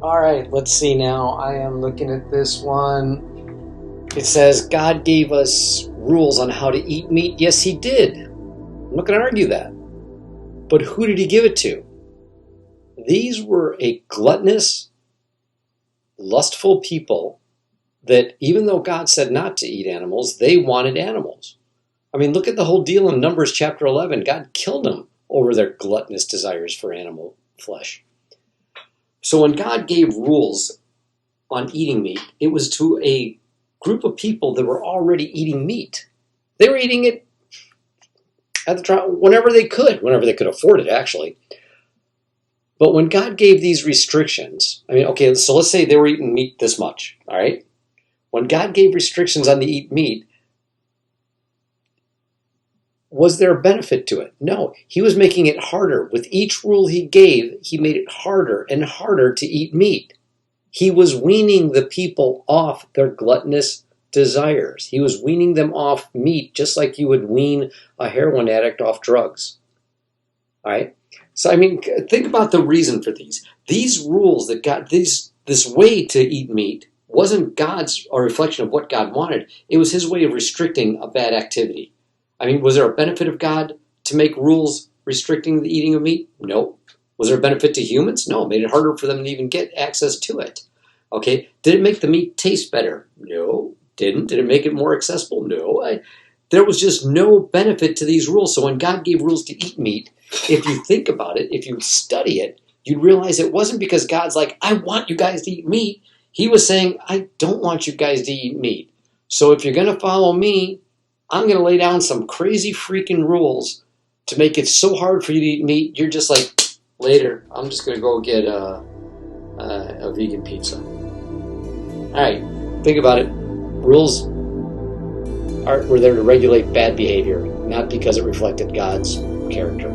All right, let's see now. I am looking at this one. It says, God gave us rules on how to eat meat. Yes, he did. I'm not going to argue that. But who did he give it to? These were a gluttonous, lustful people that even though God said not to eat animals, they wanted animals. I mean, look at the whole deal in Numbers chapter 11. God killed them over their gluttonous desires for animal flesh. So when God gave rules on eating meat, it was to a group of people that were already eating meat. They were eating it at the time, whenever they could afford it, actually. But when God gave these restrictions, so let's say they were eating meat this much, all right? When God gave restrictions on the eat meat, was there a benefit to it? No. He was making it harder. With each rule he gave, he made it harder and harder to eat meat. He was weaning the people off their gluttonous desires. He was weaning them off meat just like you would wean a heroin addict off drugs. All right? So, think about the reason for these. These rules that God, this way to eat meat wasn't God's a reflection of what God wanted. It was his way of restricting a bad activity. Was there a benefit of God to make rules restricting the eating of meat? No. Was there a benefit to humans? No. It made it harder for them to even get access to it. Okay. Did it make the meat taste better? No. Didn't. Did it make it more accessible? No. There was just no benefit to these rules. So when God gave rules to eat meat, if you think about it, if you study it, you'd realize it wasn't because God's like, I want you guys to eat meat. He was saying, I don't want you guys to eat meat. So if you're going to follow me, I'm going to lay down some crazy freaking rules to make it so hard for you to eat meat. You're just like, later, I'm just going to go get a vegan pizza. All right, think about it. Rules were there to regulate bad behavior, not because it reflected God's character.